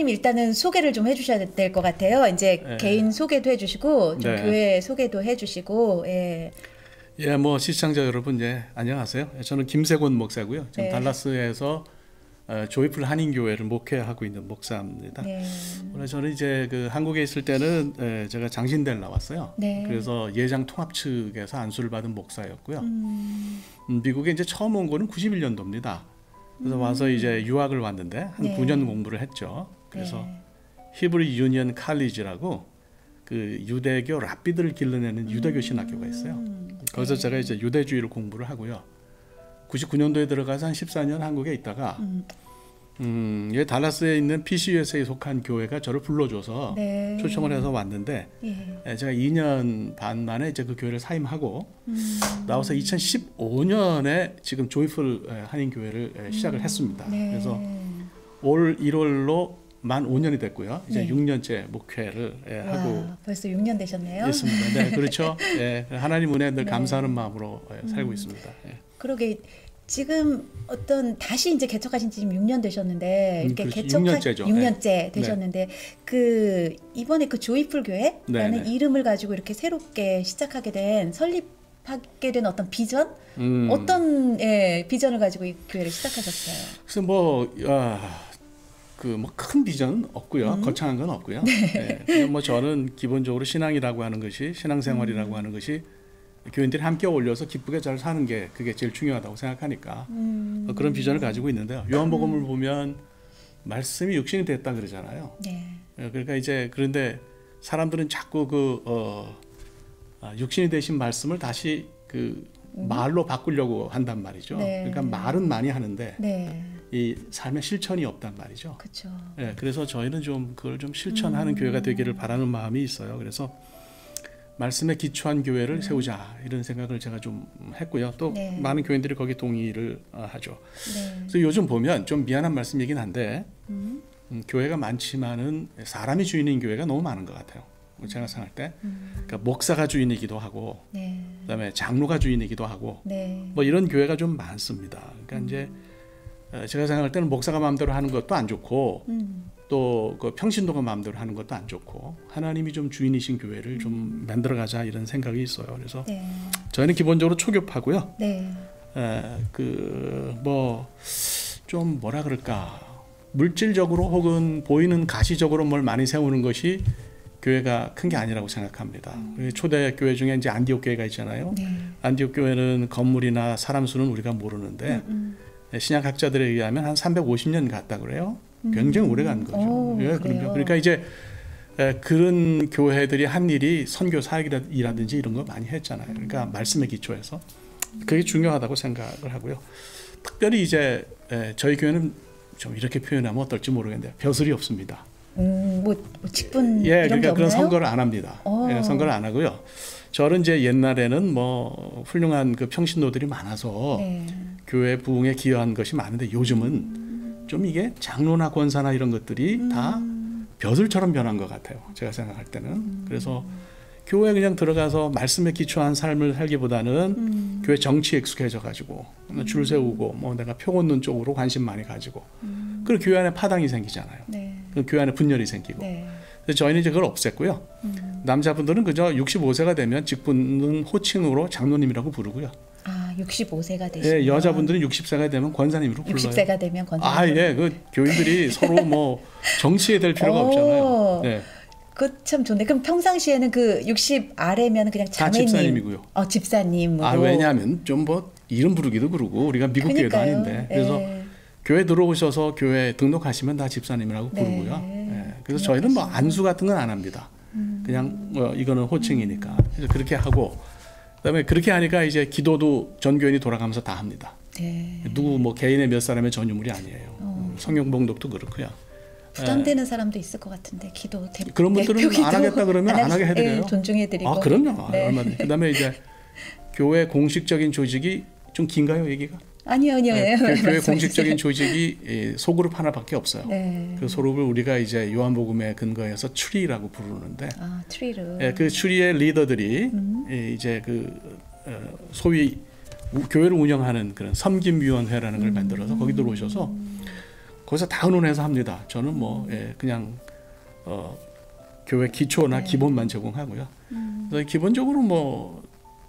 장로님 일단은 소개를 좀 해주셔야 될 것 같아요. 이제 예. 개인 소개도 해주시고 좀 네. 교회 소개도 해주시고. 예. 예, 뭐 시청자 여러분, 안녕하세요. 저는 김세곤 목사고요. 지금 네. 달라스에서 조이풀 한인교회를 목회하고 있는 목사입니다. 네. 원래 저는 이제 그 한국에 있을 때는 제가 장신대를 나왔어요. 네. 그래서 예장 통합 측에서 안수를 받은 목사였고요. 미국에 이제 처음 온 거는 91년도입니다. 그래서 와서 이제 유학을 왔는데 한 네. 9년 공부를 했죠. 그래서 네. 히브리 유니언 칼리지라고 그 유대교 랍비들을 길러내는 유대교 신학교가 있어요. 거기서 네. 제가 이제 유대주의를 공부를 하고요. 99년도에 들어가서 한 14년 한국에 있다가 달라스에 있는 PCUSA에 속한 교회가 저를 불러줘서 네. 초청을 해서 왔는데 예. 제가 2년 반 만에 이제 그 교회를 사임하고 나와서 2015년에 지금 조이풀 한인교회를 시작을 했습니다. 네. 그래서 올 1월로 만 5년이 됐고요. 이제 네. 6년째 목회를 하고 와, 벌써 6년 되셨네요. 있습니다. 네, 그렇죠. 예, 하나님 은혜에 늘 네. 감사하는 마음으로 살고 있습니다. 예. 그러게 지금 다시 이제 개척하신 지 지금 6년 되셨는데 이렇게 그렇죠. 개척한 6년째죠. 6년째 네. 되셨는데 그 이번에 그 조이풀 교회라는 네, 네. 이름을 가지고 이렇게 새롭게 시작하게 된 설립하게 된 어떤 비전 어떤 비전을 가지고 이 교회를 시작하셨어요? 그래서 뭐 큰 비전은 없고요. 거창한 건 없고요. 네. 그냥 뭐 저는 기본적으로 신앙이라고 하는 것이 신앙생활이라고 하는 것이 교인들이 함께 어울려서 기쁘게 잘 사는 게 그게 제일 중요하다고 생각하니까 그런 비전을 가지고 있는데요. 요한복음을 보면 말씀이 육신이 됐다 그러잖아요. 네. 그러니까 이제 그런데 사람들은 자꾸 육신이 되신 말씀을 다시 그 말로 바꾸려고 한단 말이죠. 네. 그러니까 말은 많이 하는데 네. 이 삶에 실천이 없단 말이죠. 그렇죠. 예, 그래서 저희는 좀 그걸 좀 실천하는 교회가 되기를 바라는 마음이 있어요. 그래서 말씀에 기초한 교회를 세우자 이런 생각을 제가 좀 했고요. 또 네. 많은 교인들이 거기 동의를 하죠. 네. 그래서 요즘 보면 좀 미안한 말씀이긴 한데 교회가 많지만은 사람이 주인인 교회가 너무 많은 것 같아요. 제가 생각할 때 그러니까 목사가 주인이기도 하고 네. 그다음에 장로가 주인이기도 하고 네. 뭐 이런 교회가 좀 많습니다. 그러니까 이제 제가 생각할 때는 목사가 마음대로 하는 것도 안 좋고 또 그 평신도가 마음대로 하는 것도 안 좋고 하나님이 좀 주인이신 교회를 좀 만들어가자 이런 생각이 있어요. 그래서 네. 저희는 기본적으로 초교파고요. 네. 좀 뭐라 그럴까 물질적으로 혹은 보이는 가시적으로 뭘 많이 세우는 것이 교회가 큰 게 아니라고 생각합니다. 초대 교회 중에 이제 안디옥 교회가 있잖아요. 네. 안디옥 교회는 건물이나 사람 수는 우리가 모르는데 신약학자들에 의하면 한 350년 갔다 그래요. 굉장히 오래 간 거죠. 오, 예, 그래요? 그러니까 이제 그런 교회들이 한 일이 선교 사역이라든지 이런 거 많이 했잖아요. 그러니까 말씀에 기초해서 그게 중요하다고 생각을 하고요. 특별히 이제 저희 교회는 좀 이렇게 표현하면 어떨지 모르겠는데 벼슬이 없습니다. 뭐 직분 예, 이런 게 그러니까 그런 없나요? 선거를 안 합니다. 예, 선거를 안 하고요. 저는 이제 옛날에는 뭐 훌륭한 그 평신도들이 많아서 네. 교회 부흥에 기여한 것이 많은데 요즘은 좀 이게 장로나 권사나 이런 것들이 다 벼슬처럼 변한 것 같아요. 제가 생각할 때는. 그래서 교회 그냥 들어가서 말씀에 기초한 삶을 살기보다는 교회 정치에 익숙해져 가지고 줄 세우고 뭐 내가 표 얻는 쪽으로 관심 많이 가지고 그리고 교회 안에 파당이 생기잖아요. 네. 교회 안에 분열이 생기고. 네. 그래서 저희는 이제 그걸 없앴고요. 남자분들은 그저 65세가 되면 직분은 호칭으로 장로님이라고 부르고요. 65세가 되시면 예, 여자분들은 60세가 되면 권사님으로 불러요. 60세가 되면 권사님. 예, 그 교인들이 서로 뭐 정치에 될 필요가 없잖아요. 네. 그 참 좋네. 그럼 평상시에는 그 60 아래면 그냥 자매님. 집사님이고요. 집사님으로. 왜냐하면 좀 뭐 이름 부르기도 그러고 우리가 미국 교회도 아닌데 그래서 교회 들어오셔서 교회 등록하시면 다 집사님이라고 부르고요. 네. 그래서 저희는 뭐 안수 같은 건 안 합니다. 그냥 이거는 호칭이니까 그래서 그렇게 하고 그다음에 그렇게 하니까 이제 기도도 전 교인이 돌아가면서 다 합니다. 네. 누구 뭐 개인의 몇 사람의 전유물이 아니에요. 성경 봉독도 그렇고요. 부담되는 사람도 있을 것 같은데 기도 그런 분들은 안 하겠다 그러면 안 하게 해드려요. 존중해드리고. 그럼요. 네. 얼마든지. 그다음에 이제 교회 공식적인 조직이 좀 긴가요, 얘기가? 아니요. 교회 공식적인 조직이 소그룹 하나밖에 없어요. 네. 그 소그룹을 우리가 이제 요한복음에 근거해서 추리라고 부르는데, 추리를. 그 추리의 리더들이 이제 소위 교회를 운영하는 그런 섬김위원회라는 걸 만들어서 거기 들어오셔서 거기서 다 의논해서 합니다. 저는 뭐 그냥 교회 기초나 기본만 제공하고요. 그래서 기본적으로 뭐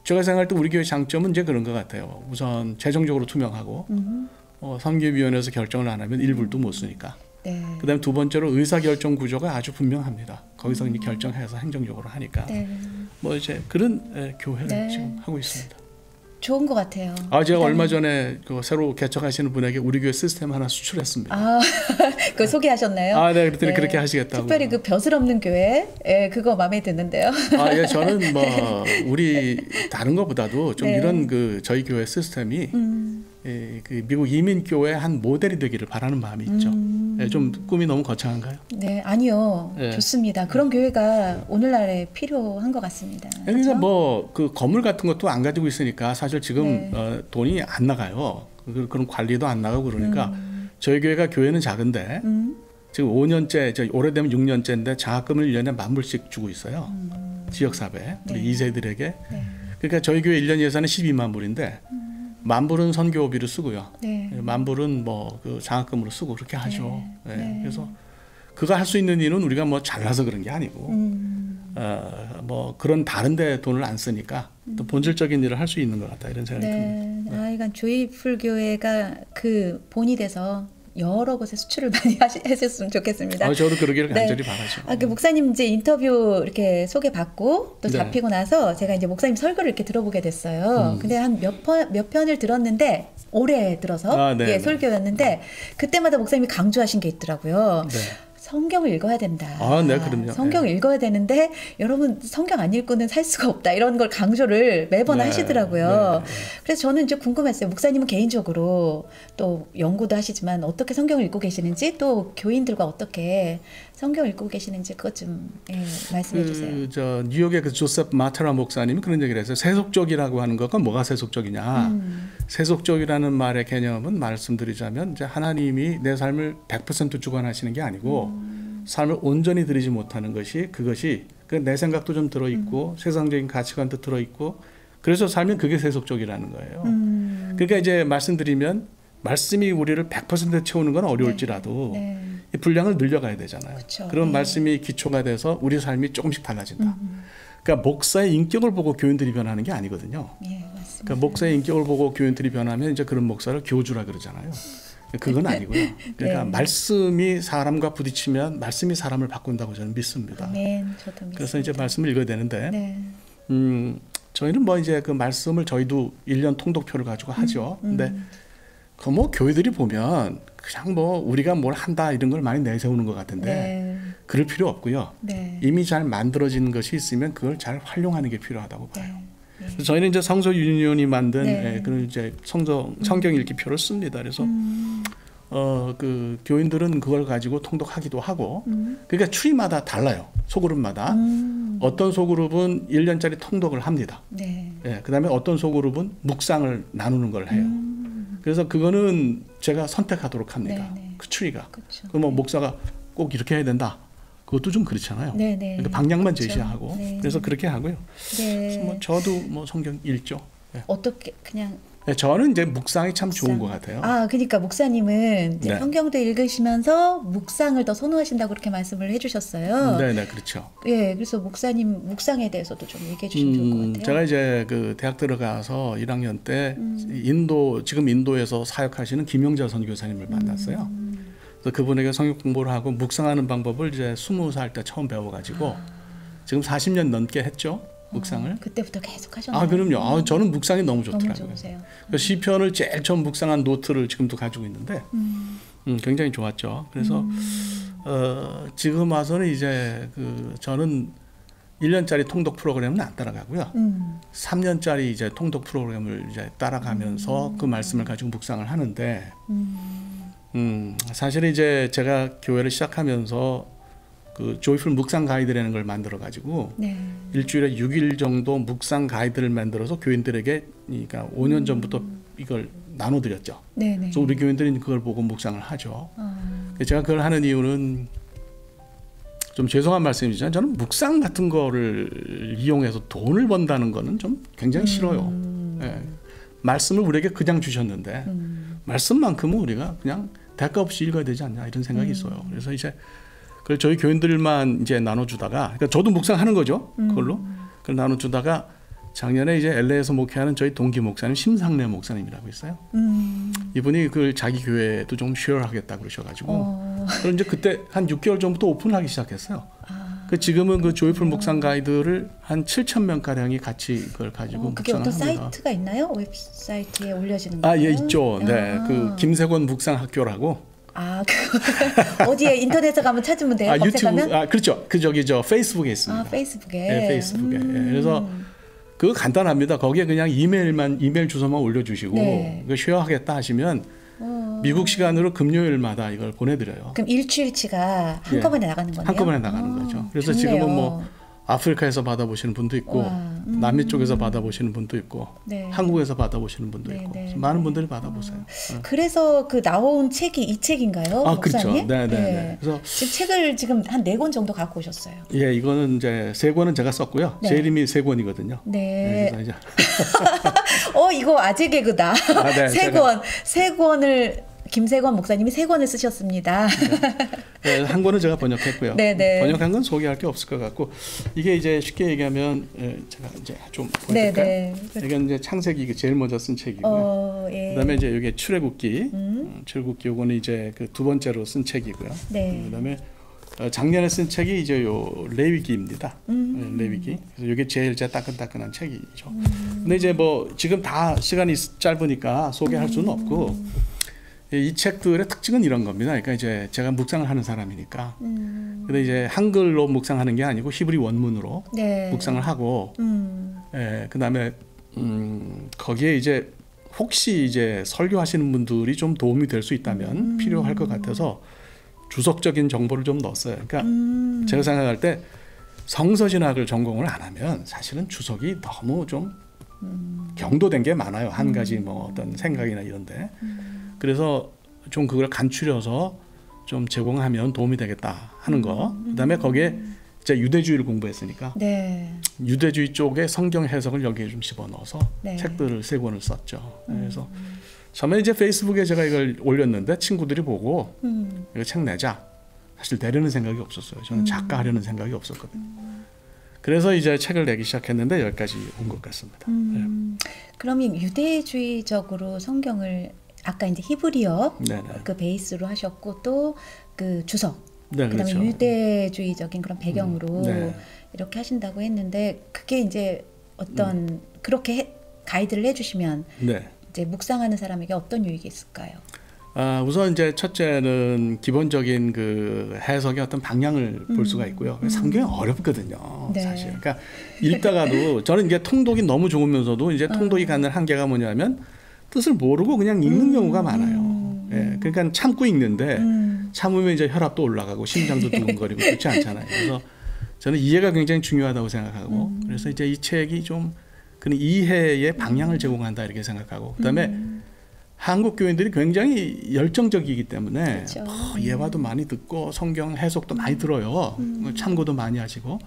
제가 생각할 때 우리 교회 장점은 이제 그런 것 같아요. 우선 재정적으로 투명하고 선교위원회에서 결정을 안 하면 일불도 못 쓰니까. 네. 그다음에 두 번째로 의사결정 구조가 아주 분명합니다. 거기서 이제 결정해서 행정적으로 하니까. 네. 뭐 이제 그런 교회를 네. 지금 하고 있습니다. 좋은 것 같아요. 제가 얼마 전에 그 새로 개척하시는 분에게 우리 교회 시스템 하나 수출했습니다. 그거 소개하셨나요? 네, 그랬더니 그렇게 하시겠다고. 특별히 그 벼슬 없는 교회, 그거 마음에 드는데요. 예, 저는 뭐 우리 다른 것보다도 좀 네. 이런 그 저희 교회 시스템이 그 미국 이민 교회 한 모델이 되기를 바라는 마음이 있죠. 좀 꿈이 너무 거창한가요? 네, 아니요, 네. 좋습니다. 그런 교회가 오늘날에 필요한 것 같습니다. 그러니까 뭐 그 건물 같은 것도 안 가지고 있으니까 사실 지금 네. 돈이 안 나가요. 그런 관리도 안 나가고 그러니까 저희 교회가 교회는 작은데 지금 5년째, 오래되면 6년째인데 장학금을 1년에 10,000불씩 주고 있어요. 지역사회 우리 네. 2세들에게. 네. 그러니까 저희 교회 1년 예산은 12만 불인데 10,000불은 선교비로 쓰고요. 네. 10,000불은 뭐 그 장학금으로 쓰고 그렇게 하죠. 네. 예, 네. 그래서 그거 할 수 있는 일은 우리가 뭐 잘나서 그런 게 아니고 뭐 그런 다른데 돈을 안 쓰니까 또 본질적인 일을 할 수 있는 것 같다 이런 생각이 듭니다. 네. 그러니까 조이풀 교회가 그 본이 돼서 여러 곳에 수출을 많이 하셨으면 좋겠습니다. 저도 그러기를 네. 간절히 바라죠. 그 목사님 이제 인터뷰 이렇게 소개받고 또 네. 잡히고 나서 제가 이제 목사님 설교를 이렇게 들어보게 됐어요. 근데 한 몇 편을 들었는데 올해 들어서 네, 설교였는데 그때마다 목사님이 강조하신 게 있더라고요. 네. 성경을 읽어야 된다. 네, 그럼요. 성경을 읽어야 되는데 여러분 성경 안 읽고는 살 수가 없다. 이런 걸 강조를 매번 네, 하시더라고요. 네. 그래서 저는 이제 궁금했어요. 목사님은 개인적으로 또 연구도 하시지만 어떻게 성경을 읽고 계시는지 또 교인들과 어떻게 성경을 읽고 계시는지 그것 좀 말씀해 주세요. 저 뉴욕의 그 조셉 마테라 목사님이 그런 얘기를 했어요. 세속적이라고 하는 것과 뭐가 세속적이냐. 세속적이라는 말의 개념은 말씀드리자면 이제 하나님이 내 삶을 100% 주관하시는 게 아니고 삶을 온전히 드리지 못하는 것이 그것이 내 생각도 좀 들어있고 세상적인 가치관도 들어있고 그래서 살면 그게 세속적이라는 거예요. 그러니까 이제 말씀드리면 말씀이 우리를 100% 채우는 건 어려울지라도 네. 이 분량을 늘려가야 되잖아요. 그쵸. 그런 네. 말씀이 기초가 돼서 우리 삶이 조금씩 달라진다. 그러니까 목사의 인격을 보고 교인들이 변하는 게 아니거든요. 예, 맞습니다. 그러니까 목사의 인격을 보고 교인들이 변하면 이제 그런 목사를 교주라 그러잖아요. 그건 아니고요. 그러니까 네. 말씀이 사람과 부딪히면 말씀이 사람을 바꾼다고 저는 믿습니다. 아멘. 저도 믿습니다. 그래서 이제 말씀을 읽어야 되는데 네. 저희는 뭐 이제 그 말씀을 저희도 1년 통독표를 가지고 하죠. 근데 그 뭐 교회들이 보면 그냥 뭐 우리가 뭘 한다 이런 걸 많이 내세우는 것 같은데 네. 그럴 필요 없고요. 네. 이미 잘 만들어진 것이 있으면 그걸 잘 활용하는 게 필요하다고 봐요. 네. 그래서 저희는 이제 성서 유니온이 만든 네. 그런 이제 성경 읽기표를 씁니다. 그래서 그 교인들은 그걸 가지고 통독하기도 하고 그러니까 추리마다 달라요. 소그룹마다 어떤 소그룹은 1년짜리 통독을 합니다. 네. 그다음에 어떤 소그룹은 묵상을 나누는 걸 해요. 그래서 그거는 제가 선택하도록 합니다. 네, 네. 그 추리가. 그렇죠. 그 뭐 목사가 꼭 이렇게 해야 된다. 그것도 좀 그렇잖아요. 네, 네. 그러니까 방향만 그렇죠. 제시하고 네. 그래서 그렇게 하고요. 네. 그래서 뭐 저도 뭐 성경 읽죠. 어떻게 그냥 저는 이제 묵상이 참 좋은 것 같아요. 그러니까 목사님은 이제 네. 성경도 읽으시면서 묵상을 더 선호하신다고 그렇게 말씀을 해주셨어요. 네, 그렇죠. 예, 그래서 목사님 묵상에 대해서도 좀 얘기해 주시면 좋을 것 같아요. 제가 이제 그 대학 들어가서 1학년 때 지금 인도에서 사역하시는 김영자 선교사님을 만났어요. 그래서 그분에게 성경 공부를 하고 묵상하는 방법을 이제 20살 때 처음 배워가지고 지금 40년 넘게 했죠. 묵상을. 그때부터 계속 하셨나요? 그럼요. 저는 묵상이 너무 너무 좋더라고요. 좋으세요. 그 시편을 제일 처음 묵상한 노트를 지금도 가지고 있는데 굉장히 좋았죠. 그래서 지금 와서는 이제 저는 1년짜리 통독 프로그램은 안 따라가고요. 3년짜리 이제 통독 프로그램을 이제 따라가면서 그 말씀을 가지고 묵상을 하는데 사실 이제 제가 교회를 시작하면서 그 조이풀 묵상 가이드라는 걸 만들어 가지고 네. 일주일에 6일 정도 묵상 가이드를 만들어서 교인들에게 그러니까 5년 전부터 이걸 나눠드렸죠. 네, 네. 그래서 우리 교인들이 그걸 보고 묵상을 하죠. 제가 그걸 하는 이유는 좀 죄송한 말씀이지만 저는 묵상 같은 거를 이용해서 돈을 번다는 거는 좀 굉장히 싫어요. 말씀을 우리에게 그냥 주셨는데 말씀만큼은 우리가 그냥 대가 없이 읽어야 되지 않냐 이런 생각이 있어요. 그래서 이제 그걸 저희 교인들만 이제 나눠주다가, 그러니까 저도 묵상하는 거죠. 그걸로 그걸 나눠주다가 작년에 이제 LA에서 목회하는 저희 동기 목사님 심상래 목사님이라고 있어요. 이분이 그 자기 교회도 좀 쉐어하겠다 그러셔가지고 그럼 이제 그때 한 6개월 전부터 오픈하기 시작했어요. 그 지금은 그 조이풀 묵상 가이드를 한 7,000명 가량이 같이 그걸 가지고 그게 묵상을 어떤 합니다. 사이트가 있나요? 웹사이트에 올려지는 거예요? 예, 있죠. 네, 그 김세권 묵상학교라고. 어디에 인터넷에 가면 찾으면 돼요? 검색하면? 유튜브, 그렇죠. 그 저기 저 페이스북에 있습니다. 페이스북에. 네, 페이스북에. 예, 그래서 그거 간단합니다. 거기에 그냥 이메일 주소만 올려주시고 네. 이거 쉐어하겠다 하시면 미국 시간으로 금요일마다 이걸 보내드려요. 그럼 일주일치가 한꺼번에 나가는 거네요? 한꺼번에 나가는 거죠. 그래서 좋네요. 지금은 뭐 아프리카에서 받아보시는 분도 있고 남미 쪽에서 받아보시는 분도 있고 네. 한국에서 받아보시는 분도 네, 있고 네, 많은 분들이 받아보세요. 그래서 그 나온 책이 이 책인가요? 그렇죠. 목사님? 네. 그래서 지금 책을 지금 한 4권 정도 갖고 오셨어요. 예, 이거는 이제 3권은 제가 썼고요. 네. 제 이름이 3권이거든요. 네. 그래서 이제 이거 아재 개그다. 네, 3권을 김세권 목사님이 3권을 쓰셨습니다. 네, 한 권은 제가 번역했고요. 네네. 번역한 건 소개할 게 없을 것 같고 이게 이제 쉽게 얘기하면 제가 이제 좀 보여드릴까요? 네네. 이건 이제 창세기 제일 먼저 쓴 책이고요. 예. 그다음에 이제 이게 출애굽기, 출애굽기 요거는 이제 그 두 번째로 쓴 책이고요. 네. 그다음에 작년에 쓴 책이 이제 요 레위기입니다. 레위기. 그래서 이게 제일 제 따끈따끈한 책이죠. 근데 이제 뭐 지금 다 시간이 짧으니까 소개할 수는 없고. 이 책들의 특징은 이런 겁니다. 그러니까 이제 제가 묵상을 하는 사람이니까. 근데 이제 한글로 묵상하는 게 아니고 히브리 원문으로 네. 묵상을 하고, 그다음에 거기에 이제 혹시 이제 설교하시는 분들이 좀 도움이 될 수 있다면 필요할 것 같아서 주석적인 정보를 좀 넣었어요. 그러니까 제가 생각할 때 성서신학을 전공을 안 하면 사실은 주석이 너무 좀 경도된 게 많아요. 한 가지 뭐 어떤 생각이나 이런데. 그래서 좀 그걸 간추려서 좀 제공하면 도움이 되겠다 하는 거. 그다음에 거기에 제가 유대주의를 공부했으니까 네. 유대주의 쪽의 성경 해석을 여기에 좀 집어넣어서 네. 책들을 3권을 썼죠. 그래서 처음에 이제 페이스북에 제가 이걸 올렸는데 친구들이 보고 이거 책 내자. 사실 내려는 생각이 없었어요. 저는 작가 하려는 생각이 없었거든요. 그래서 이제 책을 내기 시작했는데 여기까지 온 것 같습니다. 그러면 유대주의적으로 성경을 아까 이제 히브리어 네네. 그 베이스로 하셨고 또 그 주석, 네, 그다음에 그렇죠. 유대주의적인 그런 배경으로 네. 이렇게 하신다고 했는데 그게 이제 어떤 그렇게 가이드를 해주시면 네. 이제 묵상하는 사람에게 어떤 유익이 있을까요? 우선 이제 첫째는 기본적인 그 해석의 어떤 방향을 볼 수가 있고요. 성경이 어렵거든요, 네. 사실. 그러니까 읽다가도 저는 이게 통독이 너무 좋으면서도 이제 통독이 갖는 한계가 뭐냐면 뜻을 모르고 그냥 읽는 경우가 많아요. 예, 그러니까 참고 읽는데 참으면 이제 혈압도 올라가고 심장도 두근거리고 그렇지 않잖아요. 그래서 저는 이해가 굉장히 중요하다고 생각하고 그래서 이제 이 책이 좀 그런 이해의 방향을 제공한다 이렇게 생각하고 그다음에 한국 교인들이 굉장히 열정적이기 때문에 그렇죠. 예화도 많이 듣고 성경 해석도 많이 들어요. 참고도 많이 하시고.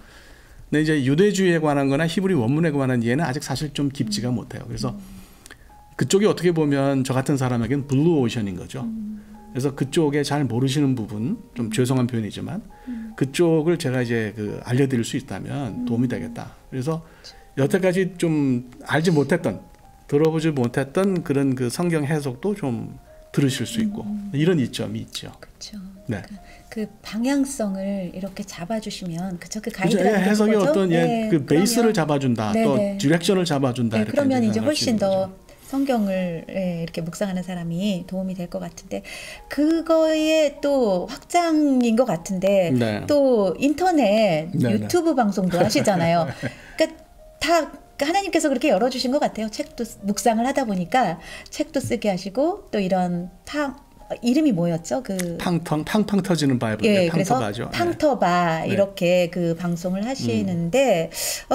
근데 이제 유대주의에 관한 거나 히브리 원문에 관한 이해는 아직 사실 좀 깊지가 못해요. 그래서 그쪽이 어떻게 보면 저 같은 사람에게는 블루 오션인 거죠. 그래서 그쪽에 잘 모르시는 부분, 좀 죄송한 표현이지만 그쪽을 제가 이제 그 알려드릴 수 있다면 도움이 되겠다. 그래서 여태까지 좀 알지 못했던, 들어보지 못했던 그런 그 성경 해석도 좀 들으실 수 있고 이런 이점이 있죠. 그렇죠. 네. 그 방향성을 이렇게 잡아주시면 그 그죠? 가이드라는 게 해석의 그거죠? 어떤 네, 그 베이스를 그러면, 잡아준다, 네, 또 네. 디렉션을 잡아준다. 네, 이렇게 그러면 이제 생각할 수 훨씬 있는 더 거죠. 성경을 이렇게 묵상하는 사람이 도움이 될 것 같은데 그거에 또 확장인 것 같은데 네. 또 인터넷 네, 유튜브 방송도 하시잖아요. 그러니까 다 하나님께서 그렇게 열어주신 것 같아요. 책도 묵상을 하다 보니까 책도 쓰게 하시고 또 이런 이름이 뭐였죠? 그 팡팡 터지는 바이블. 예, 그래서 팡터바죠. 팡터바 네. 이렇게 그 방송을 하시는데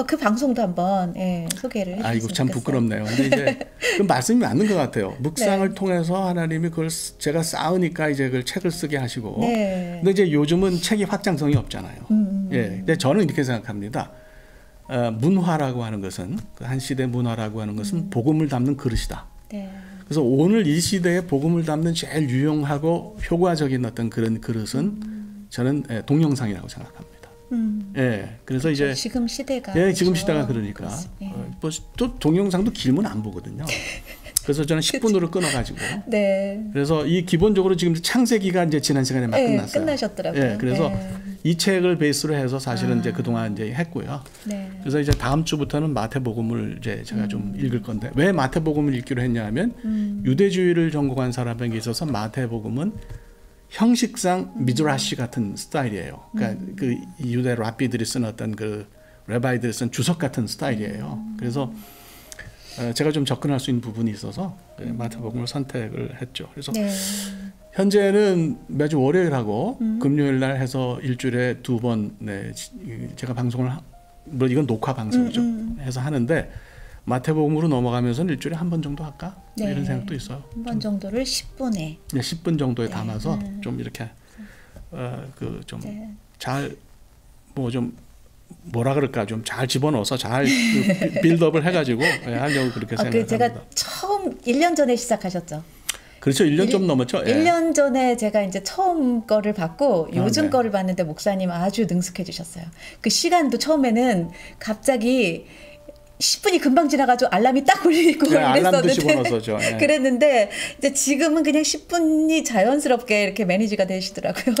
그 방송도 한번 소개를 해주셨으면 아이고 참 좋겠어요. 부끄럽네요. 근데 이제 그 말씀이 맞는 것 같아요. 묵상을 네. 통해서 하나님이 그걸 제가 쌓으니까 이제 그걸 책을 쓰게 하시고. 네. 근데 이제 요즘은 책이 확장성이 없잖아요. 예, 근데 저는 이렇게 생각합니다. 문화라고 하는 것은 그 한 시대 문화라고 하는 것은 복음을 담는 그릇이다. 네. 그래서 오늘 이 시대에 복음을 담는 제일 유용하고 효과적인 어떤 그런 그릇은 저는 동영상이라고 생각합니다. 예, 그래서 이제 지금 시대가 지금 그렇죠. 시대가 그러니까 예. 뭐또 동영상도 길면 안 보거든요. 그래서 저는 10분으로 끊어가지고. 네. 그래서 이 기본적으로 지금 창세기가 이제 지난 시간에 막 끝났어요. 끝나셨더라고요. 예, 그래서 네. 이 책을 베이스로 해서 사실은 이제 그동안 이제 했고요. 네. 그래서 이제 다음 주부터는 마태복음을 이제 제가 좀 읽을 건데 왜 마태복음을 읽기로 했냐면 유대주의를 전공한 사람에게 있어서 마태복음은 형식상 미드라시 같은 스타일이에요. 그러니까 그 유대 랍비들이 쓴 어떤 그 레바이들이 쓴 주석 같은 스타일이에요. 그래서 제가 좀 접근할 수 있는 부분이 있어서 마태복음을 선택을 했죠. 그래서 네. 현재는 매주 월요일하고 금요일 날 해서 일주일에 2번 제가 방송을 뭐 이건 녹화 방송이죠. 해서 하는데 마태복음으로 넘어가면서는 일주일에 한 번 정도 할까? 네. 이런 생각도 있어요. 한 번 정도를 10분에 10분 정도에 담아서 좀 이렇게 그 좀 잘 뭐 좀 뭐라 그럴까 좀 잘 집어넣어서 잘 그 빌드업을 해가지고 하려고 그렇게 생각합니다. 제가 처음 1년 전에 시작하셨죠. 그렇죠. 1년 좀 넘었죠. 1년 전에 제가 이제 처음 거를 받고 요즘 네. 거를 봤는데 목사님 아주 능숙해 주셨어요. 그 시간도 처음에는 갑자기 10분이 금방 지나가지고 알람이 딱 울리고 알람도 이랬었는데 집어넣어서죠. 예. 그랬는데 이제 지금은 그냥 10분이 자연스럽게 이렇게 매니지가 되시더라고요.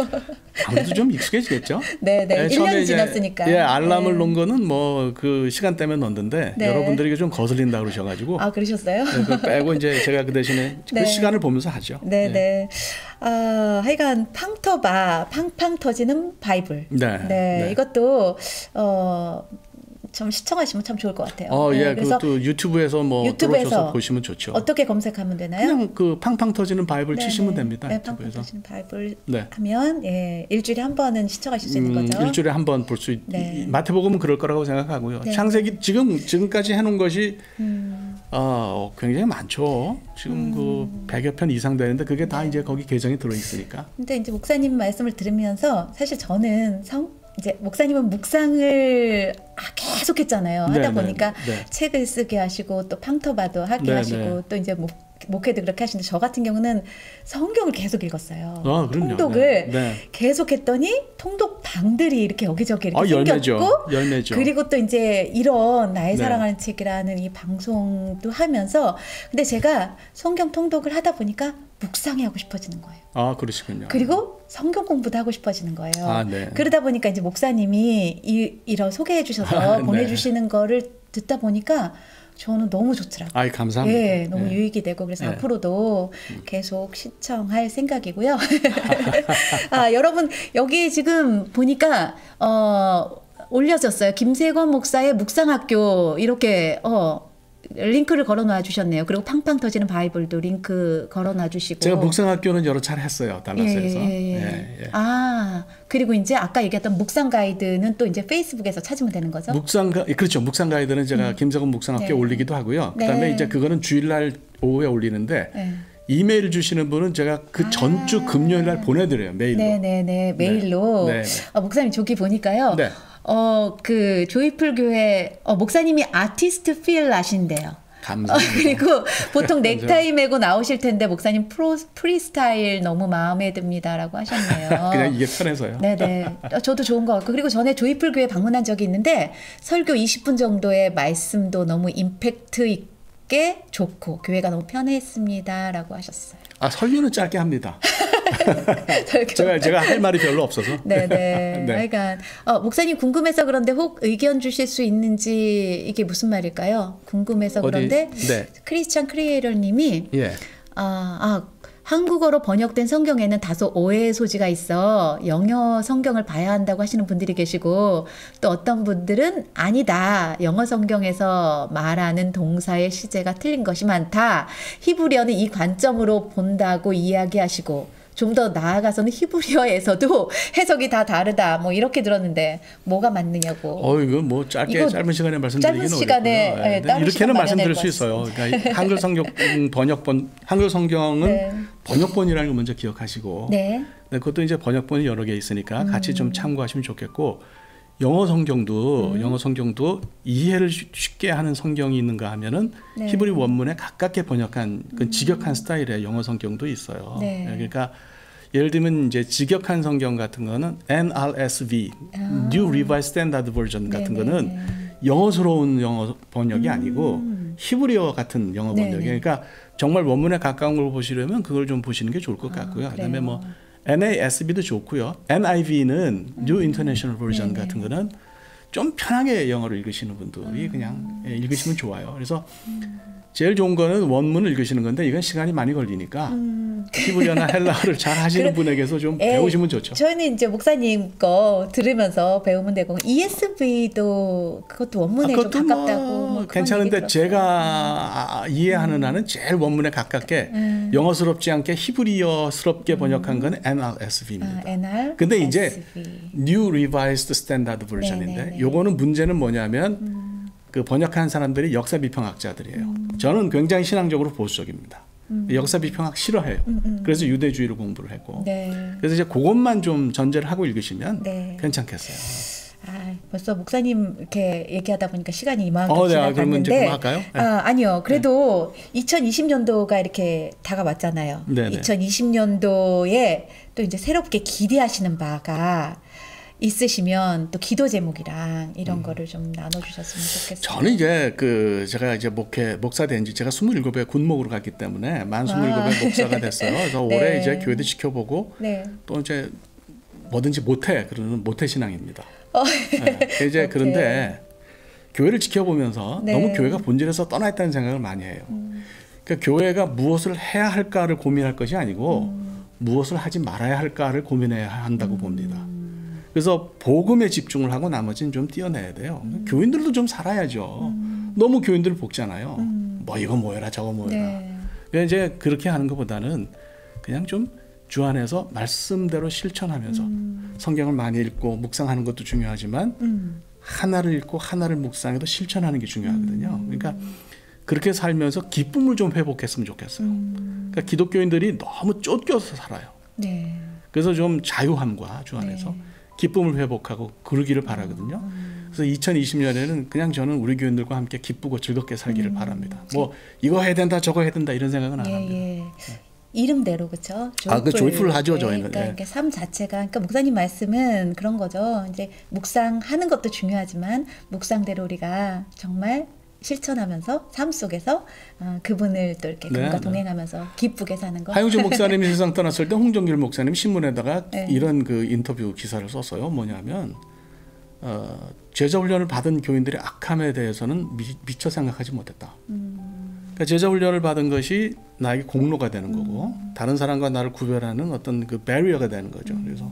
아무래도 좀 익숙해지겠죠. 네, 1년이 지났으니까. 알람을 놓은 거는 뭐 그 시간 때문에 넣는데 네. 여러분들이 이게 좀 거슬린다 그러셔가지고 그러셨어요? 그걸 빼고 이제 제가 그 대신에 네. 그 시간을 보면서 하죠. 네. 하여간 팡팡 터지는 바이블. 네. 이것도 좀 시청하시면 참 좋을 것 같아요. 그래서 또 유튜브에서 들어오셔서 보시면 좋죠. 어떻게 검색하면 되나요? 그냥 그 팡팡 터지는 바이블 치시면 됩니다. 네, 팡팡 유튜브에서. 터지는 바이블 하면 일주일에 한 번은 시청하실 수 있는 거죠. 일주일에 한 번 볼 수 마태복음은 그럴 거라고 생각하고요. 네. 창세기 지금까지 해놓은 것이 굉장히 많죠. 지금 그 100여 편 이상 되는데 그게 다 이제 거기 계정에 들어 있으니까. 근데 이제 목사님 말씀을 들으면서 사실 저는 이제 목사님은 묵상을 계속했잖아요. 하다 보니까 책을 쓰게 하시고 또 팡터바도 하게 하시고 또 이제 목회도 그렇게 하시는데 저 같은 경우는 성경을 계속 읽었어요. 통독을 계속 했더니 통독방들이 이렇게 여기저기 이렇게 생겼고 열매죠. 그리고 또 이제 이런 나의 사랑하는 책이라는 이 방송도 하면서 근데 제가 성경 통독을 하다 보니까 묵상이 하고 싶어지는 거예요. 그러시군요. 그리고 성경 공부도 하고 싶어지는 거예요. 네. 그러다 보니까 이제 목사님이 이런 소개해 주셔서 보내주시는 거를 듣다 보니까 저는 너무 좋더라고요. 감사합니다. 네, 너무 유익이 되고 그래서 앞으로도 계속 시청할 생각이고요. 여러분 여기 지금 보니까 올려졌어요. 김세권 목사의 묵상학교 이렇게 링크를 걸어놔 주셨네요. 그리고 팡팡 터지는 바이블도 링크 걸어놔 주시고. 제가 묵상학교는 여러 차례 했어요. 달라스에서. 그리고 이제 아까 얘기했던 묵상 가이드는 또 이제 페이스북에서 찾으면 되는 거죠? 그렇죠. 묵상 가이드는 제가 김세권 묵상학교에 올리기도 하고요. 그다음에 이제 그거는 주일날 오후에 올리는데 이메일 주시는 분은 제가 그 전주 금요일날 보내드려요. 메일로. 메일로. 목사님 저기 보니까요. 그 조이풀 교회 목사님이 아티스트 필 하신대요. 감사합니다. 그리고 보통 넥타이 메고 나오실 텐데 목사님 프리스타일 너무 마음에 듭니다라고 하셨네요. 그냥 이게 편해서요. 네네. 저도 좋은 것 같고 그리고 전에 조이풀 교회 방문한 적이 있는데 설교 20분 정도의 말씀도 너무 임팩트 있게 좋고 교회가 너무 편했습니다라고 하셨어요. 설교는 짧게 합니다. 제가 할 말이 별로 없어서. 그러니까 목사님 궁금해서 그런데 혹 의견 주실 수 있는지 이게 무슨 말일까요? 궁금해서 그런데 크리스찬 크리에이터님이 한국어로 번역된 성경에는 다소 오해의 소지가 있어 영어 성경을 봐야 한다고 하시는 분들이 계시고 또 어떤 분들은 아니다. 영어 성경에서 말하는 동사의 시제가 틀린 것이 많다. 히브리어는 이 관점으로 본다고 이야기하시고 좀 더 나아가서는 히브리어에서도 해석이 다 다르다. 뭐 이렇게 들었는데 뭐가 맞느냐고. 이거 뭐 짧은 시간에 말씀드리기는 짧은 시간에 이렇게는 말씀드릴 수 있어요. 그러니까 한글 성경 한글 성경은 번역본이라는 걸 먼저 기억하시고 그것도 이제 번역본이 여러 개 있으니까 같이 좀 참고하시면 좋겠고 영어 성경도 이해를 쉽게 하는 성경이 있는가 하면은 네. 히브리 원문에 가깝게 번역한 그 직역한 스타일의 영어 성경도 있어요. 네. 그러니까 예를 들면 이제 직역한 성경 같은 거는 NRSV, New Revised Standard Version 같은 네네. 거는 영어스러운 영어 번역이 아니고 히브리어 같은 영어 번역이에요. 네네. 그러니까 정말 원문에 가까운 걸 보시려면 그걸 좀 보시는 게 좋을 것 같고요. 그다음에 뭐 NASB도 좋고요. NIV는 New International Version 네네. 같은 거는 좀 편하게 영어를 읽으시는 분들이 그냥 읽으시면 좋아요. 그래서 제일 좋은 거는 원문을 읽으시는 건데 이건 시간이 많이 걸리니까 히브리어나 헬라어를 잘 하시는 분에게서 좀 배우시면 좋죠. 저희는 이제 목사님 거 들으면서 배우면 되고 ESV도 그것도 원문에 좀 가깝다고 뭐 그런 괜찮은데 얘기 제가 이해하는 한은 제일 원문에 가깝게 영어스럽지 않게 히브리어스럽게 번역한 건 NRSV입니다. NR. 근데 이제 New Revised Standard Version인데 네네네. 요거는 문제는 뭐냐면 그 번역한 사람들이 역사 비평학자들이에요. 저는 굉장히 신앙적으로 보수적입니다. 역사 비평학 싫어해요. 그래서 유대주의를 공부를 했고. 네. 그래서 이제 그것만 좀 전제를 하고 읽으시면 네. 괜찮겠어요. 벌써 목사님 이렇게 얘기하다 보니까 시간이 이만큼 네. 지나갔는데. 그러면 이제 그만할까요? 네. 아니요. 그래도 2020년도가 이렇게 다가왔잖아요. 네네. 2020년도에 또 이제 새롭게 기대하시는 바가 있으시면 또 기도 제목이랑 이런 거를 좀 나눠주셨으면 좋겠어요. 저는 이제 제가 이제 목사 된 지 제가 27에 군목으로 갔기 때문에 만 27에 목사가 됐어요. 그래서 네. 올해 이제 교회도 지켜보고 네. 또 이제 뭐든지 그러는 모태 신앙입니다. 네. 이제 그런데 교회를 지켜보면서 네. 너무 교회가 본질에서 떠나 있다는 생각을 많이 해요. 그러니까 교회가 무엇을 해야 할까를 고민할 것이 아니고 무엇을 하지 말아야 할까를 고민해야 한다고 봅니다. 그래서 복음에 집중을 하고 나머지는 좀 띄어내야 돼요. 교인들도 좀 살아야죠. 너무 교인들을 볶잖아요. 뭐 이거 뭐해라 저거 뭐해라. 네. 그러니까 이제 그렇게 하는 것보다는 그냥 좀 주 안에서 말씀대로 실천하면서 성경을 많이 읽고 묵상하는 것도 중요하지만 하나를 읽고 하나를 묵상해도 실천하는 게 중요하거든요. 그러니까 그렇게 살면서 기쁨을 좀 회복했으면 좋겠어요. 그러니까 기독교인들이 너무 쫓겨서 살아요. 네. 그래서 좀 자유함과 주 안에서 기쁨을 회복하고 그러기를 바라거든요. 그래서 2020년에는 그냥 저는 우리 교인들과 함께 기쁘고 즐겁게 살기를 바랍니다. 뭐 이거 해야 된다 저거 해야 된다 이런 생각은 안 합니다. 네. 이름대로 그렇죠. 그 조이풀 하죠 저희는. 그러니까 삶 자체가 그러니까 목사님 말씀은 그런 거죠. 이제 묵상하는 것도 중요하지만 묵상대로 우리가 정말 실천하면서 삶 속에서 그분을 또 이렇게 그분과 동행하면서 기쁘게 사는 거. 하용주 목사님이 세상 떠났을 때 홍정길 목사님 신문에다가 이런 그 인터뷰 기사를 썼어요. 뭐냐면 제자 훈련을 받은 교인들의 악함에 대해서는 미처 생각하지 못했다. 그러니까 제자 훈련을 받은 것이 나에게 공로가 되는 거고 다른 사람과 나를 구별하는 어떤 그 배리어가 되는 거죠. 그래서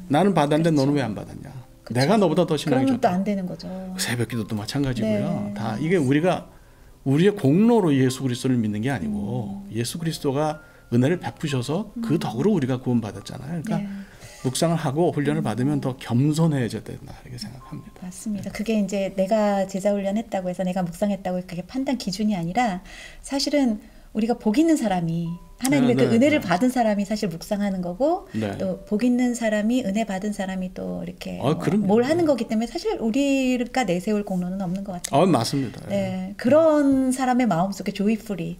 나는 받았는데 너는 왜 안 받았냐? 내가 너보다 더 신앙이 그러면 또 좋다. 안 되는 거죠. 새벽기도도 마찬가지고요. 네. 다 이게 우리의 공로로 예수 그리스도를 믿는 게 아니고 예수 그리스도가 은혜를 베푸셔서 그 덕으로 우리가 구원받았잖아요. 그러니까 묵상을 하고 훈련을 받으면 더 겸손해져야 된다 이렇게 생각합니다. 맞습니다. 그게 이제 내가 제자 훈련했다고 해서 내가 묵상했다고 그게 판단 기준이 아니라 사실은 우리가 복 있는 사람이 하나님의 그 은혜를 받은 사람이 사실 묵상하는 거고 또 복 있는 사람이 은혜 받은 사람이 또 이렇게 뭘 하는 거기 때문에 사실 우리가 내세울 공로는 없는 것 같아요. 맞습니다. 네, 그런 사람의 마음속에 조이풀이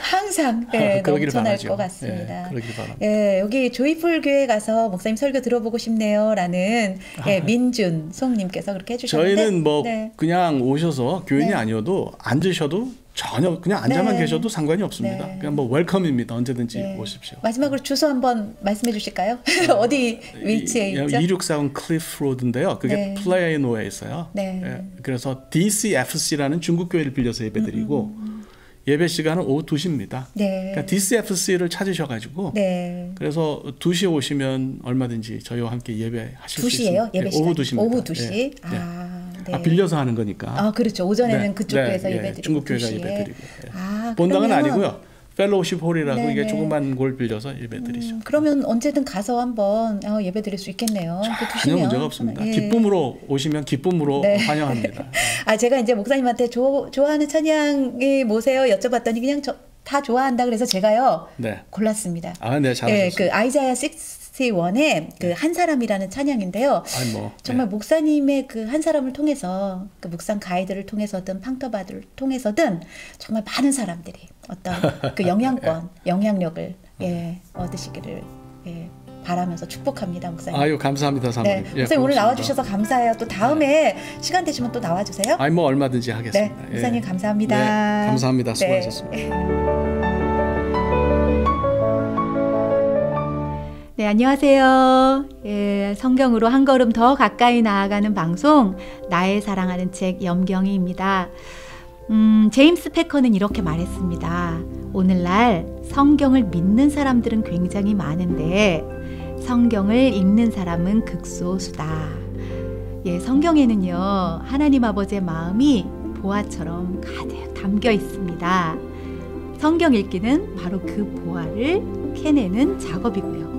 항상 넘쳐날 것 같습니다. 그러길 바랍니다. 여기 조이풀 교회 가서 목사님 설교 들어보고 싶네요라는 민준 송님께서 그렇게 해주셨는데 저희는 뭐 그냥 오셔서 교인이 아니어도 앉으셔도 전혀 그냥 앉아만 계셔도 상관이 없습니다. 그냥 뭐 웰컴입니다. 언제든지 오십시오. 마지막으로 주소 한번 말씀해 주실까요? 어디 위치에 있죠? 2640 클리프 로드인데요. 그게 플레이노에 있어요. 그래서 DCFC라는 중국 교회를 빌려서 예배드리고 예배 시간은 오후 2시입니다. 그러니까 DCFC를 찾으셔가지고 그래서 2시에 오시면 얼마든지 저희와 함께 예배하실 수 있습니다. 2시예요? 예배 시간? 오후 2시입니다. 오후 2시? 빌려서 하는 거니까. 그렇죠. 오전에는 그쪽 교회에서 예배드리고 중국 교회가 예배드리고. 그러면, 본당은 아니고요. 펠로우십 홀이라고 이게 조그만 곳 빌려서 예배드리죠. 그러면 언제든 가서 한번 예배드릴 수 있겠네요. 전혀 문제가 없습니다. 기쁨으로 오시면 기쁨으로 환영합니다. 제가 이제 목사님한테 좋아하는 찬양이 뭐세요? 여쭤봤더니 그냥 다 좋아한다 그래서 제가요 네. 골랐습니다. 아, 네, 잘하셨어요. 그 아이자야 61의 그 한 사람이라는 찬양인데요. 아니, 뭐, 정말 목사님의 그 한 사람을 통해서 그 묵상 가이드를 통해서든 팡터바드를 통해서든 정말 많은 사람들이 어떤 그 영향권, 영향력을 얻으시기를 바라면서 축복합니다, 목사님. 아유, 감사합니다, 사모님. 네, 목사님 오늘 나와주셔서 감사해요. 또 다음에 시간 되시면 또 나와주세요. 아니, 뭐 얼마든지 하겠습니다. 네, 목사님 감사합니다. 네, 감사합니다. 수고하셨습니다. 네, 안녕하세요. 성경으로 한 걸음 더 가까이 나아가는 방송 나의 사랑하는 책 염경이입니다. 제임스 패커는 이렇게 말했습니다. 오늘날 성경을 믿는 사람들은 굉장히 많은데 성경을 읽는 사람은 극소수다. 성경에는요, 하나님 아버지의 마음이 보화처럼 가득 담겨 있습니다. 성경 읽기는 바로 그 보화를 캐내는 작업이고요.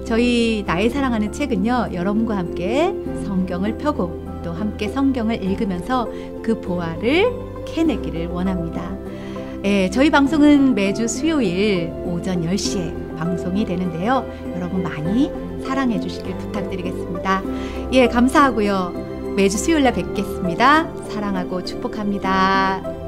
저희 나의 사랑하는 책은요, 여러분과 함께 성경을 펴고 또 함께 성경을 읽으면서 그 보화를 캐내기를 원합니다. 저희 방송은 매주 수요일 오전 10시에 방송이 되는데요. 여러분 많이 사랑해 주시길 부탁드리겠습니다. 감사하고요. 매주 수요일날 뵙겠습니다. 사랑하고 축복합니다.